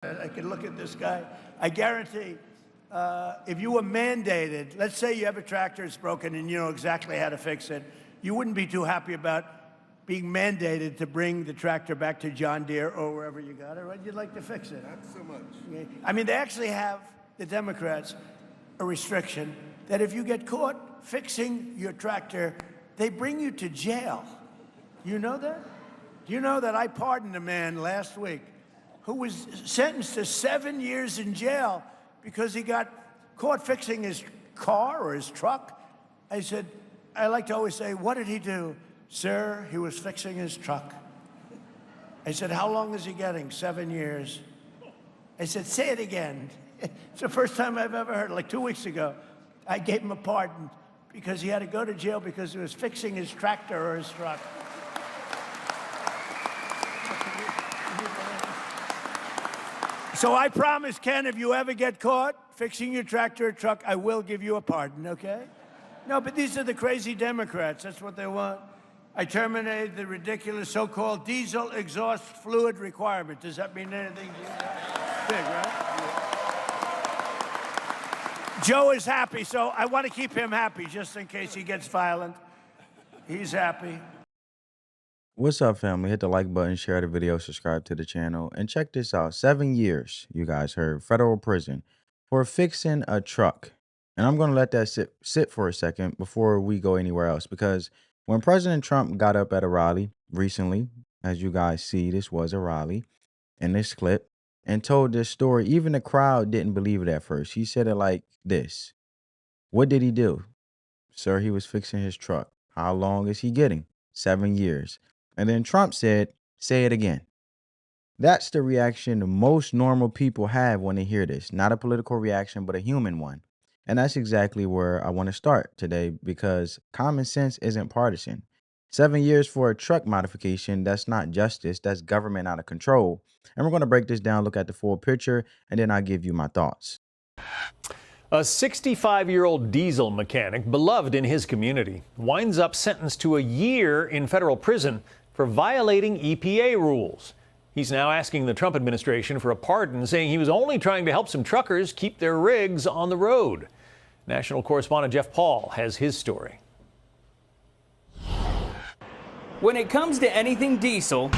I can look at this guy. I guarantee, if you were mandated, let's say you have a tractor that's broken and you know exactly how to fix it, you wouldn't be too happy about being mandated to bring the tractor back to John Deere or wherever you got it, right? You'd like to fix it. Not so much. Okay. I mean, they actually have, the Democrats, a restriction that if you get caught fixing your tractor, they bring you to jail. You know that? Do you know that I pardoned a man last week who was sentenced to 7 years in jail because he got caught fixing his car or his truck? I said, I like to always say, what did he do? Sir, he was fixing his truck. I said, how long is he getting? 7 years. I said, say it again. It's the first time I've ever heard it. Like 2 weeks ago, I gave him a pardon because he had to go to jail because he was fixing his tractor or his truck. So I promise, Ken, if you ever get caught fixing your tractor or truck, I will give you a pardon, okay? No, but these are the crazy Democrats. That's what they want. I terminated the ridiculous so-called diesel exhaust fluid requirement. Does that mean anything to you? Big, right? Joe is happy, so I want to keep him happy just in case he gets violent. He's happy. What's up, family? Hit the like button, share the video, subscribe to the channel, and check this out. 7 years, you guys heard, federal prison for fixing a truck. And I'm going to let that sit for a second before we go anywhere else, because when President Trump got up at a rally recently, as you guys see, this was a rally in this clip, and told this story, even the crowd didn't believe it at first. He said it like this. What did he do? Sir, he was fixing his truck. How long is he getting? 7 years. And then Trump said, say it again. That's the reaction most normal people have when they hear this. Not a political reaction, but a human one. And that's exactly where I want to start today, because common sense isn't partisan. 7 years for a truck modification, that's not justice. That's government out of control. And we're going to break this down, look at the full picture, and then I'll give you my thoughts. A 65-year-old diesel mechanic, beloved in his community, winds up sentenced to a year in federal prison for violating EPA rules. He's now asking the Trump administration for a pardon, saying he was only trying to help some truckers keep their rigs on the road. National correspondent Jeff Paul has his story. When it comes to anything diesel,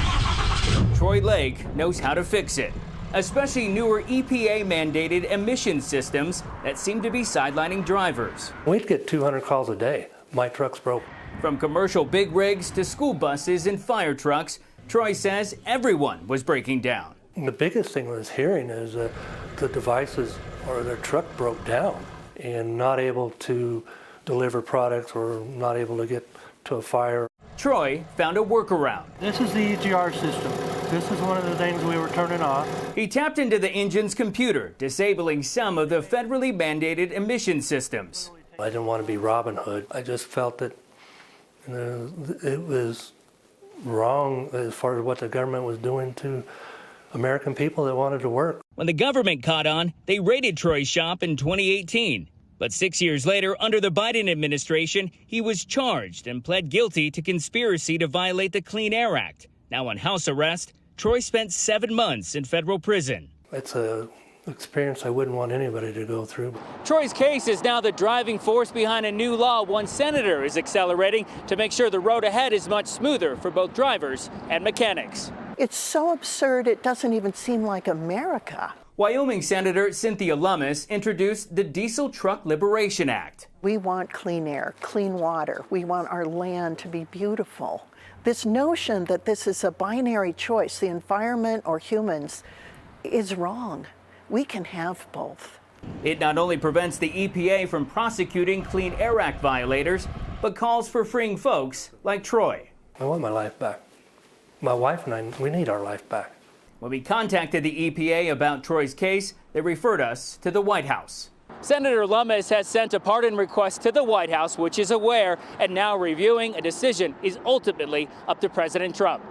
Troy Lake knows how to fix it, especially newer EPA-mandated emission systems that seem to be sidelining drivers. We'd get 200 calls a day. My truck's broke. From commercial big rigs to school buses and fire trucks, Troy says everyone was breaking down. The biggest thing I was hearing is the devices or their truck broke down and not able to deliver products or not able to get to a fire. Troy found a workaround. This is the EGR system. This is one of the things we were turning off. He tapped into the engine's computer, disabling some of the federally mandated emission systems. I didn't want to be Robin Hood. I just felt that it was wrong as far as what the government was doing to American people that wanted to work. When the government caught on, they raided Troy's shop in 2018. But 6 years later, under the Biden administration, he was charged and pled guilty to conspiracy to violate the Clean Air Act. Now on house arrest, Troy spent 7 months in federal prison. It's an experience I wouldn't want anybody to go through. Troy's case is now the driving force behind a new law one senator is accelerating to make sure the road ahead is much smoother for both drivers and mechanics. It's so absurd, it doesn't even seem like America. Wyoming Senator Cynthia Lummis introduced the Diesel Truck Liberation Act. We want clean air, clean water. We want our land to be beautiful. This notion that this is a binary choice, the environment or humans, is wrong. We can have both. It not only prevents the EPA from prosecuting Clean Air Act violators, but calls for freeing folks like Troy. I want my life back. My wife and I, we need our life back. When we contacted the EPA about Troy's case, they referred us to the White House. Senator Lummis has sent a pardon request to the White House, which is aware and now reviewing. A decision is ultimately up to President Trump.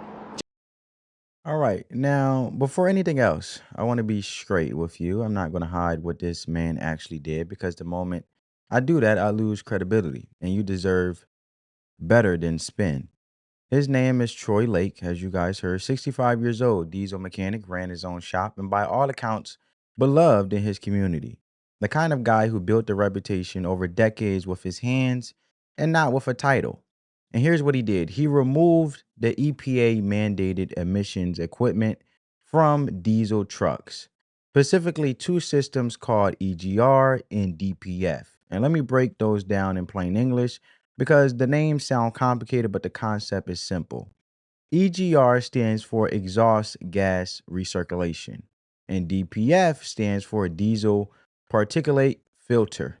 All right. Now, before anything else, I want to be straight with you. I'm not going to hide what this man actually did, because the moment I do that, I lose credibility, and you deserve better than spin. His name is Troy Lake, as you guys heard, 65 years old, diesel mechanic, ran his own shop, and by all accounts, beloved in his community. The kind of guy who built a reputation over decades with his hands and not with a title. And here's what he did. He removed the EPA mandated emissions equipment from diesel trucks, specifically two systems called EGR and DPF. And let me break those down in plain English because the names sound complicated, but the concept is simple. EGR stands for exhaust gas recirculation, and DPF stands for diesel particulate filter.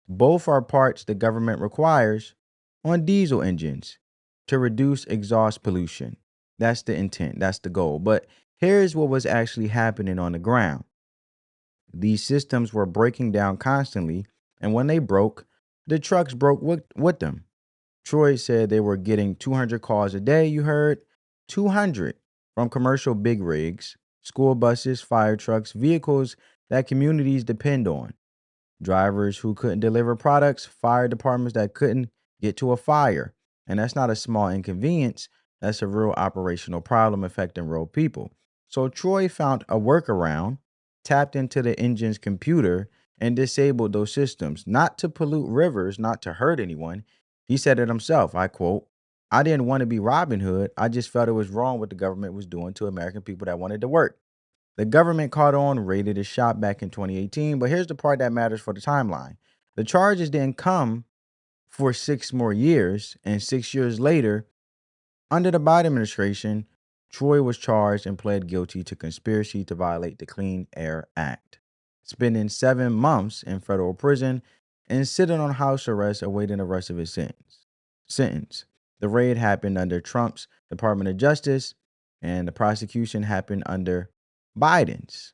Both are parts the government requires on diesel engines to reduce exhaust pollution. That's the intent, that's the goal. But here's what was actually happening on the ground. These systems were breaking down constantly, and when they broke, the trucks broke with them. Troy said they were getting 200 calls a day, you heard? 200 from commercial big rigs, school buses, fire trucks, vehicles that communities depend on. Drivers who couldn't deliver products, fire departments that couldn't get to a fire. And that's not a small inconvenience, that's a real operational problem affecting real people. So Troy found a workaround, tapped into the engine's computer, and disabled those systems, not to pollute rivers, not to hurt anyone. He said it himself, I quote, "I didn't want to be Robin Hood. I just felt it was wrong what the government was doing to American people that wanted to work." The government caught on, raided his shop back in 2018, but here's the part that matters for the timeline. The charges didn't come for 6 more years, and 6 years later, under the Biden administration, Troy was charged and pled guilty to conspiracy to violate the Clean Air Act, spending 7 months in federal prison and sitting on house arrest awaiting the rest of his sentence. The raid happened under Trump's Department of Justice, and the prosecution happened under Biden's.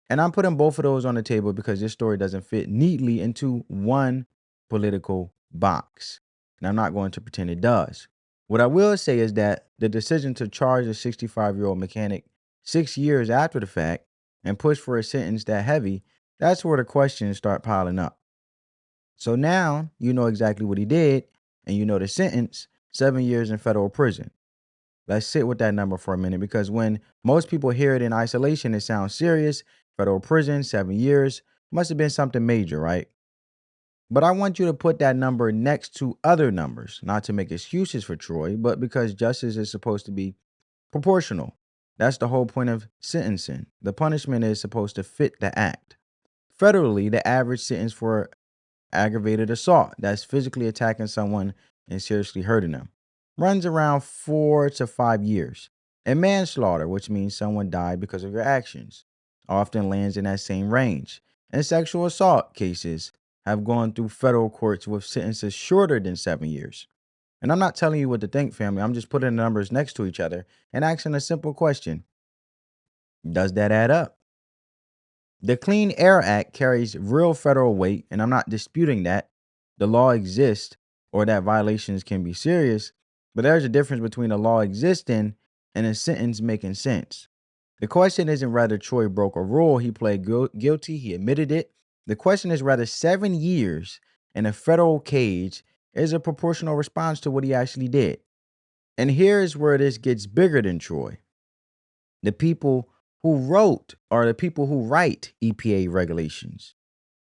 And I'm putting both of those on the table because this story doesn't fit neatly into one political box. And I'm not going to pretend it does. What I will say is that the decision to charge a 65-year-old mechanic 6 years after the fact and push for a sentence that heavy, that's where the questions start piling up. So now you know exactly what he did, and you know the sentence, 7 years in federal prison. Let's sit with that number for a minute because when most people hear it in isolation, it sounds serious. Federal prison, 7 years, must have been something major, right? But I want you to put that number next to other numbers, not to make excuses for Troy, but because justice is supposed to be proportional. That's the whole point of sentencing. The punishment is supposed to fit the act. Federally, the average sentence for aggravated assault, that's physically attacking someone and seriously hurting them, runs around 4 to 5 years. And manslaughter, which means someone died because of your actions, often lands in that same range. And sexual assault cases have gone through federal courts with sentences shorter than 7 years. And I'm not telling you what to think, family. I'm just putting the numbers next to each other and asking a simple question. Does that add up? The Clean Air Act carries real federal weight, and I'm not disputing that. The law exists or that violations can be serious, but there's a difference between a law existing and a sentence making sense. The question isn't whether Troy broke a rule. He pled guilty. He admitted it. The question is whether 7 years in a federal cage is a proportional response to what he actually did. And here's where this gets bigger than Troy. The people who wrote or the people who write EPA regulations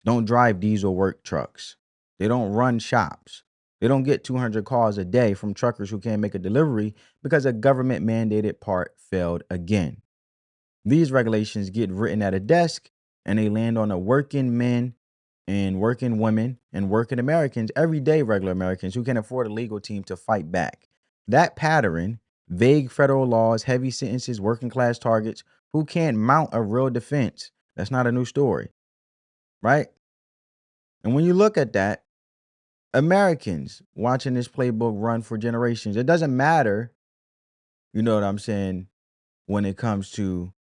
don't drive diesel work trucks. They don't run shops. They don't get 200 calls a day from truckers who can't make a delivery because a government mandated part failed again. These regulations get written at a desk and they land on a working men and working women and working Americans, everyday regular Americans who can afford a legal team to fight back. That pattern, vague federal laws, heavy sentences, working class targets who can't mount a real defense, that's not a new story, right? And when you look at that, Americans watching this playbook run for generations, it doesn't matter, you know what I'm saying, when it comes to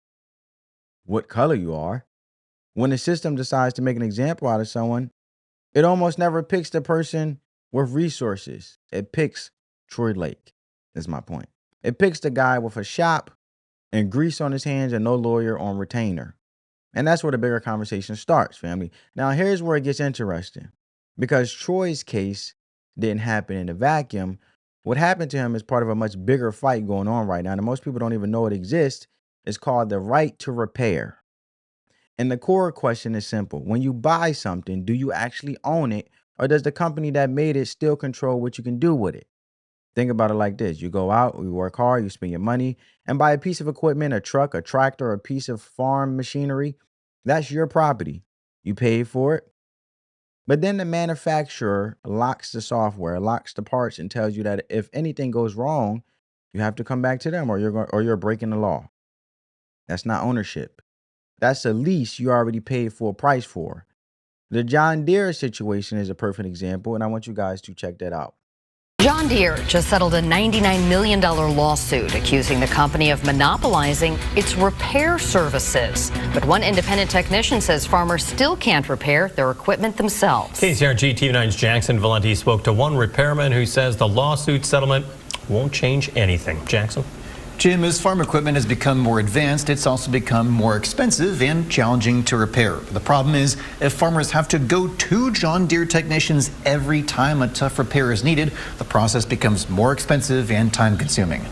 what color you are. When the system decides to make an example out of someone, it almost never picks the person with resources. It picks Troy Lake, is my point. It picks the guy with a shop and grease on his hands and no lawyer on retainer. And that's where the bigger conversation starts, family. Now, here's where it gets interesting. Because Troy's case didn't happen in a vacuum, What happened to him is part of a much bigger fight going on right now, and most people don't even know it exists. It's called the right to repair. And the core question is simple. When you buy something, do you actually own it, or does the company that made it still control what you can do with it? Think about it like this. You go out, you work hard, you spend your money, and buy a piece of equipment, a truck, a tractor, a piece of farm machinery. That's your property. You paid for it. But then the manufacturer locks the software, locks the parts, and tells you that if anything goes wrong, you have to come back to them, or you're breaking the law. That's not ownership. That's a lease you already paid full price for. The John Deere situation is a perfect example, and I want you guys to check that out. John Deere just settled a $99 million lawsuit accusing the company of monopolizing its repair services. But one independent technician says farmers still can't repair their equipment themselves. KCRG TV9's Jackson Valenti spoke to one repairman who says the lawsuit settlement won't change anything. Jackson? Jim, as farm equipment has become more advanced, it's also become more expensive and challenging to repair. The problem is, if farmers have to go to John Deere technicians every time a tough repair is needed, the process becomes more expensive and time-consuming.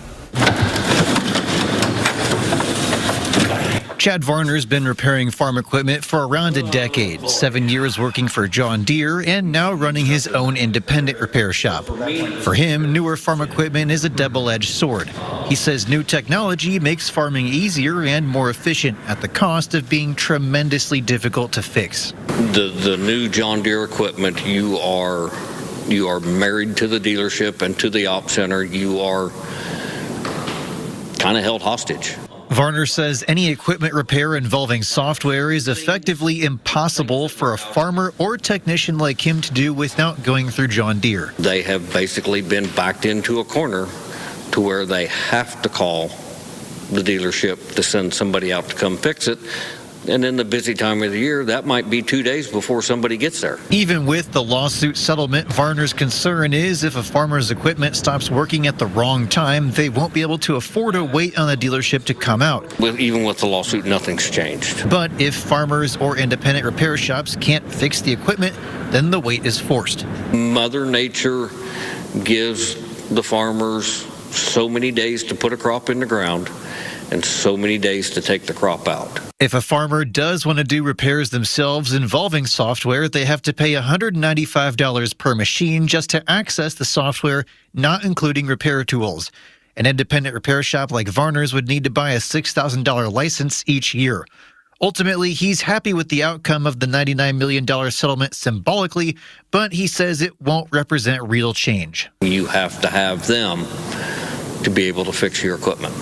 Chad Varner's been repairing farm equipment for around a decade, 7 years working for John Deere and now running his own independent repair shop. For him, newer farm equipment is a double-edged sword. He says new technology makes farming easier and more efficient at the cost of being tremendously difficult to fix. The new John Deere equipment, you are married to the dealership and to the op center. You are kind of held hostage. Varner says any equipment repair involving software is effectively impossible for a farmer or technician like him to do without going through John Deere. They have basically been backed into a corner to where they have to call the dealership to send somebody out to come fix it. And in the busy time of the year, that might be 2 days before somebody gets there. Even with the lawsuit settlement, Varner's concern is if a farmer's equipment stops working at the wrong time, they won't be able to afford to wait on a dealership to come out. Even with the lawsuit, nothing's changed. But if farmers or independent repair shops can't fix the equipment, then the wait is forced. Mother Nature gives the farmers so many days to put a crop in the ground and so many days to take the crop out. If a farmer does want to do repairs themselves involving software, they have to pay $195 per machine just to access the software, not including repair tools. An independent repair shop like Varner's would need to buy a $6,000 license each year. Ultimately, he's happy with the outcome of the $99 million settlement symbolically, but he says it won't represent real change. You have to have them to be able to fix your equipment.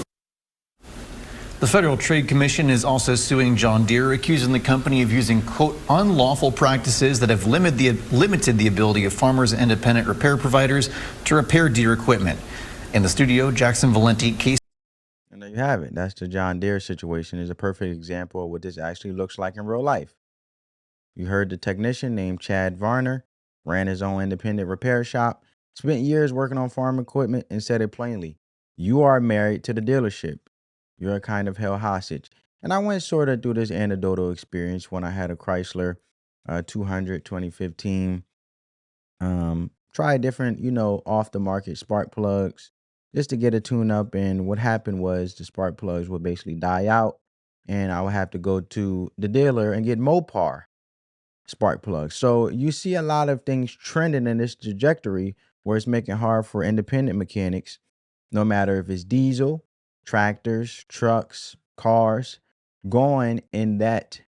The Federal Trade Commission is also suing John Deere, accusing the company of using, quote, unlawful practices that have limited the ability of farmers and independent repair providers to repair Deere equipment. In the studio, Jackson Valenti, KC. And there you have it. That's the John Deere situation. Is a perfect example of what this actually looks like in real life. You heard the technician named Chad Varner, ran his own independent repair shop, spent years working on farm equipment, and said it plainly. You are married to the dealership. You're kind of held hostage. And I went sort of through this anecdotal experience when I had a Chrysler 200 2015. Tried different, off the market spark plugs just to get a tune up. And what happened was the spark plugs would basically die out and I would have to go to the dealer and get Mopar spark plugs. So you see a lot of things trending in this trajectory where it's making hard for independent mechanics, no matter if it's diesel, tractors, trucks, cars, going in that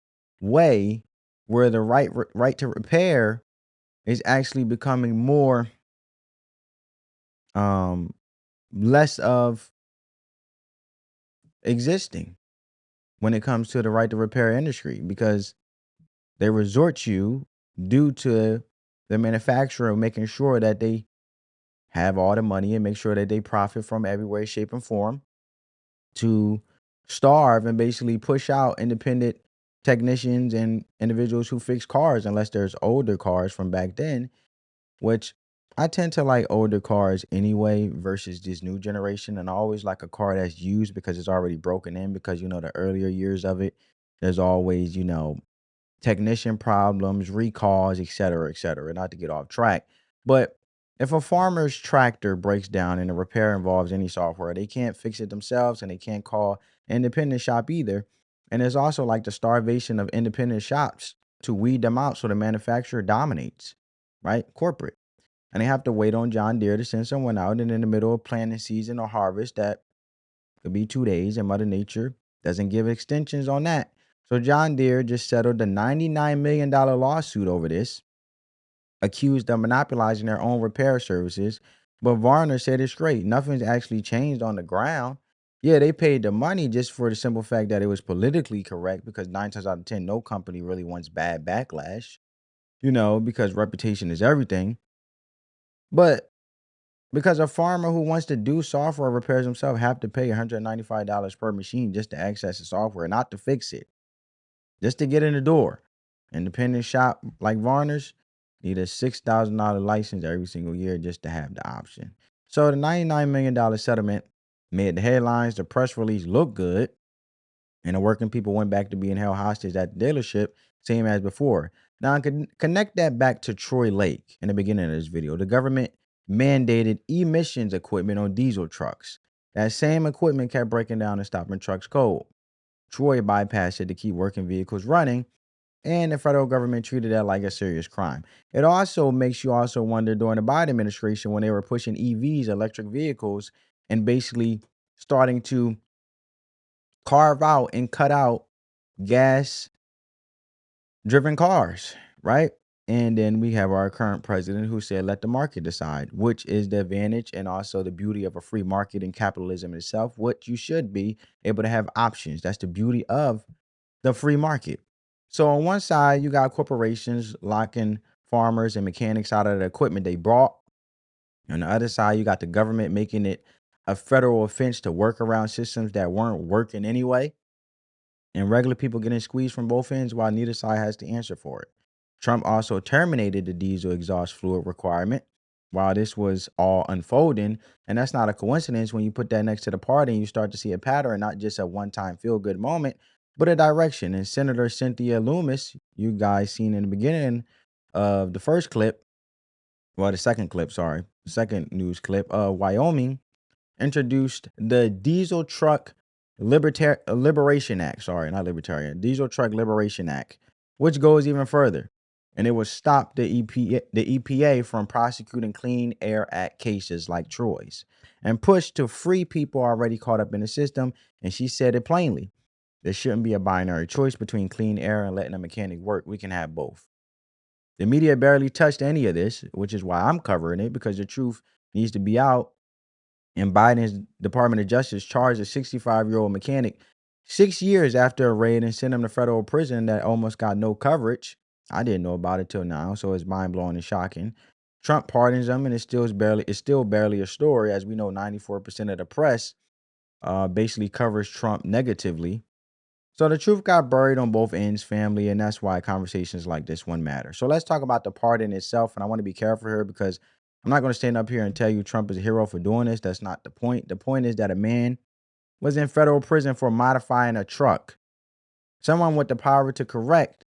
way where the right to repair is actually becoming more less of existing when it comes to the right to repair industry, because they resort you due to the manufacturer making sure that they have all the money and make sure that they profit from every way, shape, and form to starve and basically push out independent technicians and individuals who fix cars, unless there's older cars from back then, which I tend to like older cars anyway versus this new generation. And I always like a car that's used because it's already broken in, because, the earlier years of it, there's always, technician problems, recalls, et cetera, not to get off track. But If a farmer's tractor breaks down and the repair involves any software, they can't fix it themselves and they can't call an independent shop either. And it's also like the starvation of independent shops to weed them out so the manufacturer dominates, right? Corporate. And they have to wait on John Deere to send someone out, and in the middle of planting season or harvest, that could be 2 days, and Mother Nature doesn't give extensions on that. So John Deere just settled a $99 million lawsuit over this, accused of monopolizing their own repair services. But Varner said it's great. Nothing's actually changed on the ground. Yeah, they paid the money just for the simple fact that it was politically correct, because 9 times out of 10, no company really wants bad backlash, because reputation is everything. But because a farmer who wants to do software repairs himself have to pay $195 per machine just to access the software, not to fix it, just to get in the door. Independent shop like Varner's need a $6,000 license every single year just to have the option. So the $99 million settlement made the headlines, the press release looked good, and the working people went back to being held hostage at the dealership, same as before. Now, I can connect that back to Troy Lake in the beginning of this video. The government mandated emissions equipment on diesel trucks. That same equipment kept breaking down and stopping trucks cold. Troy bypassed it to keep working vehicles running, and the federal government treated that like a serious crime. It also makes you also wonder, during the Biden administration, when they were pushing EVs, electric vehicles, and basically starting to carve out and cut out gas driven cars, right? And then we have our current president who said, let the market decide, which is the advantage and also the beauty of a free market and capitalism itself, what you should be able to have options. That's the beauty of the free market. So on one side, you got corporations locking farmers and mechanics out of the equipment they brought. On the other side, you got the government making it a federal offense to work around systems that weren't working anyway, and regular people getting squeezed from both ends while neither side has to answer for it. Trump also terminated the diesel exhaust fluid requirement while this was all unfolding. And that's not a coincidence when you put that next to the party and you start to see a pattern, not just a one-time feel-good moment, but a direction. And Senator Cynthia Loomis, you guys seen in the beginning of the first clip, the second news clip, Wyoming introduced the Diesel Truck Liberation Act. Diesel Truck Liberation Act, which goes even further. And it would stop the EPA from prosecuting Clean Air Act cases like Troy's and push to free people already caught up in the system. And she said it plainly. There shouldn't be a binary choice between clean air and letting a mechanic work. We can have both. The media barely touched any of this, which is why I'm covering it, because the truth needs to be out. And Biden's Department of Justice charged a 65-year-old mechanic 6 years after a raid and sent him to federal prison that almost got no coverage. I didn't know about it till now, so it's mind-blowing and shocking. Trump pardons him, and it's still barely a story. As we know, 94% of the press basically covers Trump negatively. So the truth got buried on both ends, family, and that's why conversations like this one matter. So let's talk about the pardon itself, and I want to be careful here because I'm not going to stand up here and tell you Trump is a hero for doing this. That's not the point. The point is that a man was in federal prison for modifying a truck. Someone with the power to correct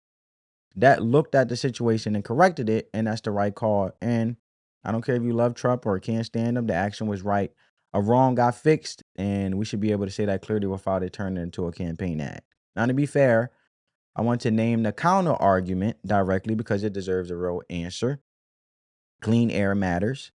that looked at the situation and corrected it, and that's the right call. And I don't care if you love Trump or can't stand him, the action was right. A wrong got fixed, and we should be able to say that clearly without it turning into a campaign ad. Now, to be fair, I want to name the counter argument directly because it deserves a real answer. Clean air matters.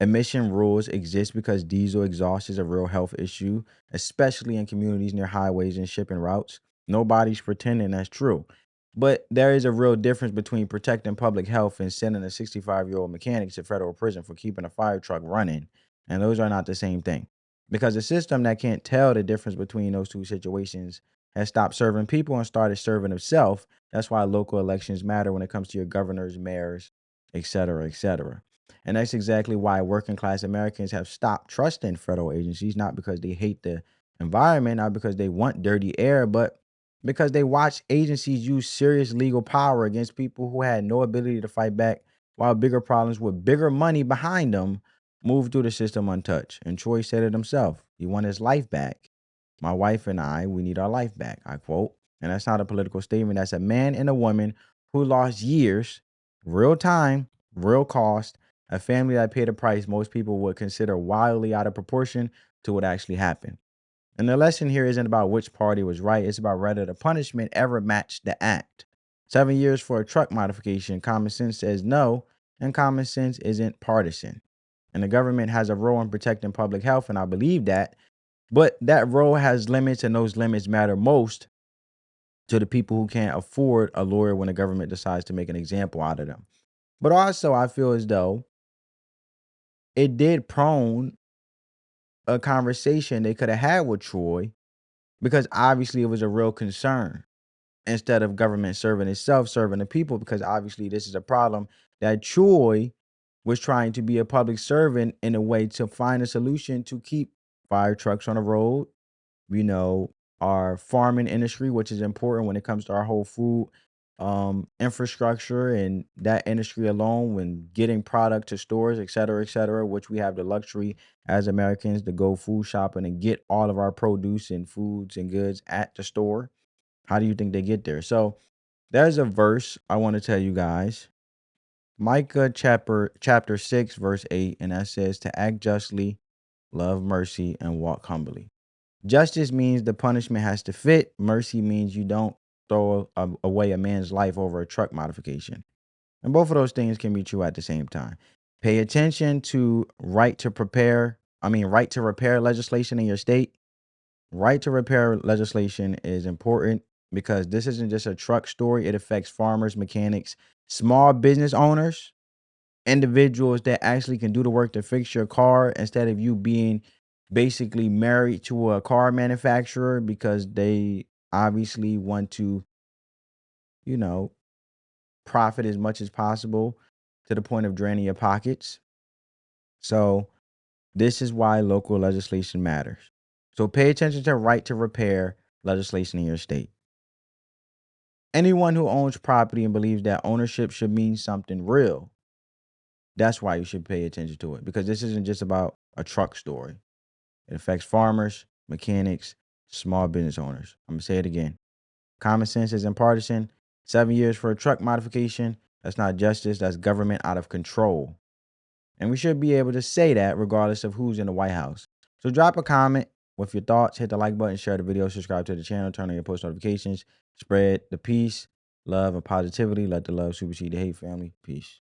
Emission rules exist because diesel exhaust is a real health issue, especially in communities near highways and shipping routes. Nobody's pretending that's true. But there is a real difference between protecting public health and sending a 65-year-old mechanic to federal prison for keeping a fire truck running. And those are not the same thing. Because a system that can't tell the difference between those two situations has stopped serving people and started serving itself. That's why local elections matter when it comes to your governors, mayors, et cetera, et cetera. And that's exactly why working class Americans have stopped trusting federal agencies, not because they hate the environment, not because they want dirty air, but because they watch agencies use serious legal power against people who had no ability to fight back, while bigger problems with bigger money behind them move through the system untouched. And Troy said it himself. He won his life back. My wife and I, we need our life back, I quote. And that's not a political statement. That's a man and a woman who lost years, real time, real cost, A family that paid a price most people would consider wildly out of proportion to what actually happened. And the lesson here isn't about which party was right, it's about whether the punishment ever matched the act. 7 years for a truck modification, common sense says no, and common sense isn't partisan. And the government has a role in protecting public health, and I believe that. But that role has limits, and those limits matter most to the people who can't afford a lawyer when the government decides to make an example out of them. But also, I feel as though it did prone a conversation they could have had with Troy because obviously it was a real concern instead of government serving itself, serving the people, because obviously this is a problem that Troy was trying to be a public servant in a way to find a solution to keep fire trucks on the road, you know, our farming industry, which is important when it comes to our whole food infrastructure and that industry alone, when getting product to stores, et cetera, which we have the luxury as Americans to go food shopping and get all of our produce and foods and goods at the store. How do you think they get there? So there's a verse I want to tell you guys. Micah chapter 6, verse 8, and that says to act justly, love mercy, and walk humbly. Justice means the punishment has to fit. Mercy means you don't throw away a man's life over a truck modification. And both of those things can be true at the same time. Pay attention to right to repair legislation in your state. Right to repair legislation is important because this isn't just a truck story. It affects farmers, mechanics, small business owners, individuals that actually can do the work to fix your car instead of you being basically married to a car manufacturer because they obviously want to, you know, profit as much as possible to the point of draining your pockets. So this is why local legislation matters. So pay attention to right to repair legislation in your state. Anyone who owns property and believes that ownership should mean something real, that's why you should pay attention to it, because this isn't just about a truck story. It affects farmers, mechanics, small business owners. I'm going to say it again. Common sense isn't partisan. 7 years for a truck modification, that's not justice, that's government out of control. And we should be able to say that regardless of who's in the White House. So drop a comment with your thoughts, hit the like button, share the video, subscribe to the channel, turn on your post notifications, spread the peace, love, and positivity. Let the love supersede the hate, family. Peace.